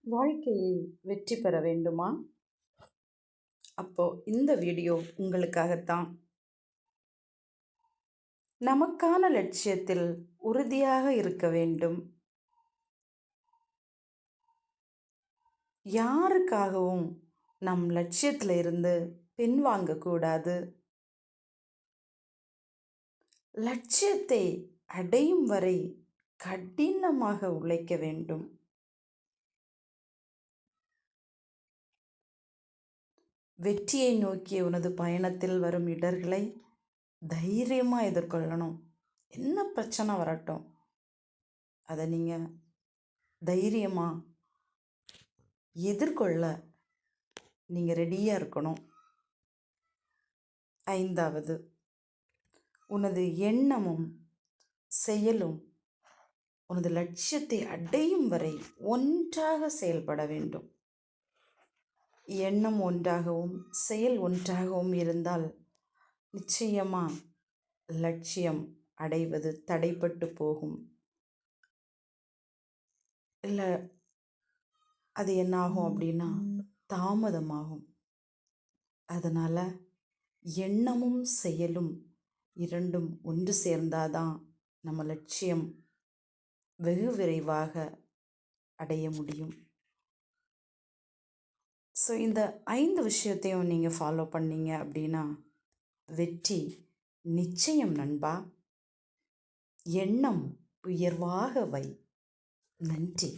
வாழ்க்கையில் வெற்றி பெற வேண்டுமா? அப்போ இந்த வீடியோ உங்களுக்காகத்தான். நமக்கான லட்சியத்தில் உறுதியாக இருக்க வேண்டும். யாருக்காகவும் நம் லட்சியத்தில் இருந்து பின்வாங்கக்கூடாது. லட்சியத்தை அடையும் வரை கடினமாக உழைக்க வேண்டும். வெற்றியை நோக்கிய உனது பயணத்தில் வரும் இடர்களை தைரியமாக எதிர்கொள்ளணும். என்ன பிரச்சனை வரட்டும், அதை நீங்கள் தைரியமாக எதிர்கொள்ள நீங்கள் ரெடியாக இருக்கணும். 5வது, உனது எண்ணமும் செயலும் உனது லட்சியத்தை அடையும் வரை ஒன்றாக செயல்பட வேண்டும். எண்ணம் ஒன்றாகவும் செயல் ஒன்றாகவும் இருந்தால் நிச்சயமாக லட்சியம் அடைவது தடைப்பட்டு போகும். இல்லை அது என்னாகும் அப்படின்னா தாமதமாகும். அதனால் எண்ணமும் செயலும் இரண்டும் ஒன்று சேர்ந்தாதான் நம்ம லட்சியம் வெகு விரைவாக அடைய முடியும். ஸோ இந்த 5 விஷயத்தையும் நீங்கள் ஃபாலோ பண்ணீங்க அப்படின்னா வெற்றி நிச்சயம் நண்பா. எண்ணம் உயர்வாக வை. நன்றி.